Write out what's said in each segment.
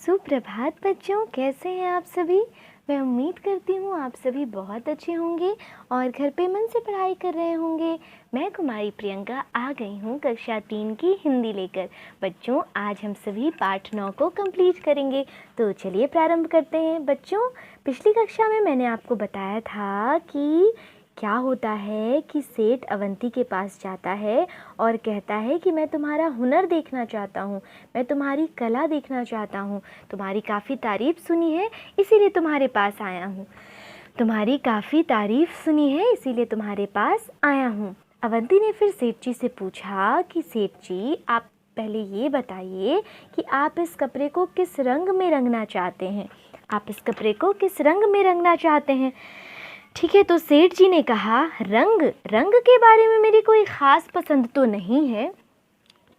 सुप्रभात बच्चों, कैसे हैं आप सभी। मैं उम्मीद करती हूँ आप सभी बहुत अच्छे होंगे और घर पे मन से पढ़ाई कर रहे होंगे। मैं कुमारी प्रियंका आ गई हूँ कक्षा 3 की हिंदी लेकर। बच्चों, आज हम सभी पाठ 9 को कंप्लीट करेंगे, तो चलिए प्रारंभ करते हैं। बच्चों, पिछली कक्षा में मैंने आपको बताया था कि क्या होता है कि सेठ अवंती के पास जाता है और कहता है कि मैं तुम्हारा हुनर देखना चाहता हूँ, मैं तुम्हारी कला देखना चाहता हूँ, तुम्हारी काफ़ी तारीफ़ सुनी है इसीलिए तुम्हारे पास आया हूँ, तुम्हारी काफ़ी तारीफ़ सुनी है इसीलिए तुम्हारे पास आया हूँ। अवंती ने फिर सेठ जी से पूछा कि सेठ जी, आप पहले ये बताइए कि आप इस कपड़े को किस रंग में रंगना चाहते हैं, आप इस कपड़े को किस रंग में रंगना चाहते हैं। ठीक है, तो सेठ जी ने कहा, रंग के बारे में मेरी कोई ख़ास पसंद तो नहीं है,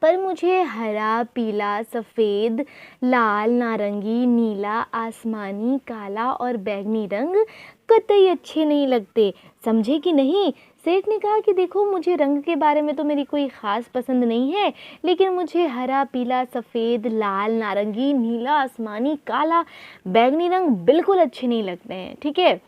पर मुझे हरा, पीला, सफ़ेद, लाल, नारंगी, नीला, आसमानी, काला और बैंगनी रंग कतई अच्छे नहीं लगते, समझे कि नहीं। सेठ ने कहा कि देखो, मुझे रंग के बारे में तो मेरी कोई ख़ास पसंद नहीं है, लेकिन मुझे हरा, पीला, सफ़ेद, लाल, नारंगी, नीला, आसमानी, काला, बैंगनी रंग बिल्कुल अच्छे नहीं लगते हैं। ठीक है,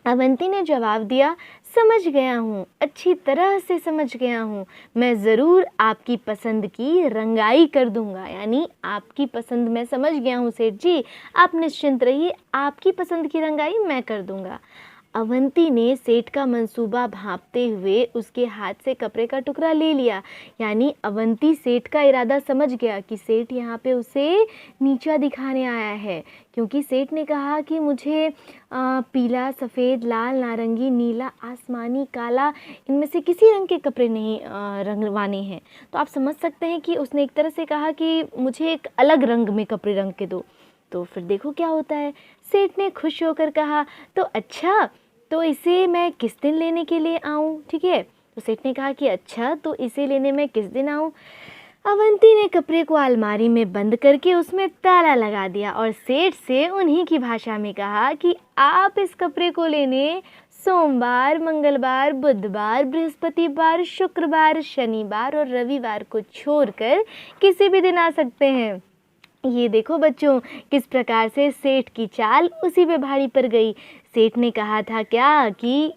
अवंती ने जवाब दिया, समझ गया हूँ, अच्छी तरह से समझ गया हूँ, मैं ज़रूर आपकी पसंद की रंगाई कर दूँगा। यानी आपकी पसंद मैं समझ गया हूँ सेठ जी, आप निश्चिंत रहिए, आपकी पसंद की रंगाई मैं कर दूँगा। अवंती ने सेठ का मंसूबा भांपते हुए उसके हाथ से कपड़े का टुकड़ा ले लिया। यानी अवंती सेठ का इरादा समझ गया कि सेठ यहाँ पे उसे नीचा दिखाने आया है, क्योंकि सेठ ने कहा कि मुझे पीला, सफ़ेद, लाल, नारंगी, नीला, आसमानी, काला, इनमें से किसी रंग के कपड़े नहीं रंगवाने हैं। तो आप समझ सकते हैं कि उसने एक तरह से कहा कि मुझे एक अलग रंग में कपड़े रंग के दो। तो फिर देखो क्या होता है। सेठ ने खुश होकर कहा, तो अच्छा, तो इसे मैं किस दिन लेने के लिए आऊँ। ठीक है, तो सेठ ने कहा कि अच्छा, तो इसे लेने मैं किस दिन आऊँ। अवंती ने कपड़े को अलमारी में बंद करके उसमें ताला लगा दिया और सेठ से उन्हीं की भाषा में कहा कि आप इस कपड़े को लेने सोमवार, मंगलवार, बुधवार, बृहस्पतिवार, शुक्रवार, शनिवार और रविवार को छोड़कर किसी भी दिन आ सकते हैं। ये देखो बच्चों, किस प्रकार से सेठ की चाल उसी पे भारी पड़ गई। सेठ ने कहा था क्या कि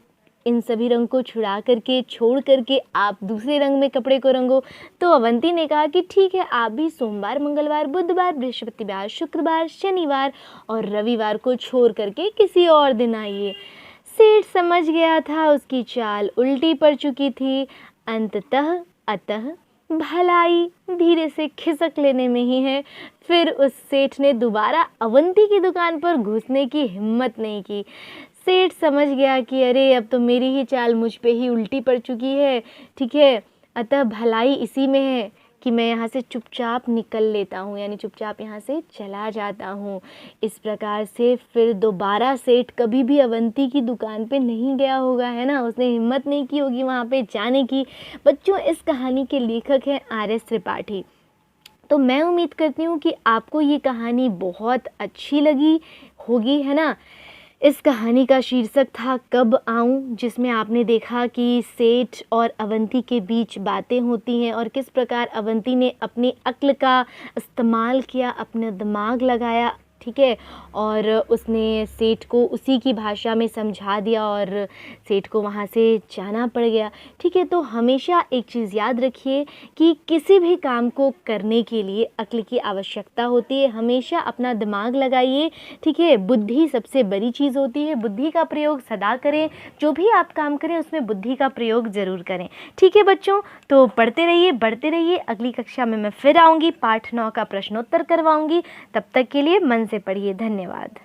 इन सभी रंग को छुड़ा करके, छोड़ करके आप दूसरे रंग में कपड़े को रंगो। तो अवंती ने कहा कि ठीक है, आप भी सोमवार, मंगलवार, बुधवार, बृहस्पतिवार, शुक्रवार, शनिवार और रविवार को छोड़ करके किसी और दिन आइए। सेठ समझ गया था उसकी चाल उल्टी पड़ चुकी थी। अतः भलाई धीरे से खिसक लेने में ही है। फिर उस सेठ ने दोबारा अवंती की दुकान पर घुसने की हिम्मत नहीं की। सेठ समझ गया कि अरे, अब तो मेरी ही चाल मुझ पे ही उल्टी पड़ चुकी है। ठीक है, अतः भलाई इसी में है कि मैं यहाँ से चुपचाप निकल लेता हूँ, यानी चुपचाप यहाँ से चला जाता हूँ। इस प्रकार से फिर दोबारा सेठ कभी भी अवंती की दुकान पे नहीं गया होगा, है ना, उसने हिम्मत नहीं की होगी वहाँ पे जाने की। बच्चों, इस कहानी के लेखक हैं आर.एस. त्रिपाठी। तो मैं उम्मीद करती हूँ कि आपको ये कहानी बहुत अच्छी लगी होगी, है ना। इस कहानी का शीर्षक था कब आऊँ, जिसमें आपने देखा कि सेठ और अवंती के बीच बातें होती हैं और किस प्रकार अवंती ने अपनी अक्ल का इस्तेमाल किया, अपना दिमाग लगाया। ठीक है, और उसने सेठ को उसी की भाषा में समझा दिया और सेठ को वहाँ से जाना पड़ गया। ठीक है, तो हमेशा एक चीज़ याद रखिए कि किसी भी काम को करने के लिए अक्ल की आवश्यकता होती है। हमेशा अपना दिमाग लगाइए। ठीक है, बुद्धि सबसे बड़ी चीज़ होती है, बुद्धि का प्रयोग सदा करें। जो भी आप काम करें उसमें बुद्धि का प्रयोग ज़रूर करें। ठीक है बच्चों, तो पढ़ते रहिए, बढ़ते रहिए। अगली कक्षा में मैं फिर आऊँगी, पाठ 9 का प्रश्नोत्तर करवाऊँगी। तब तक के लिए मन से पढ़िए। धन्यवाद।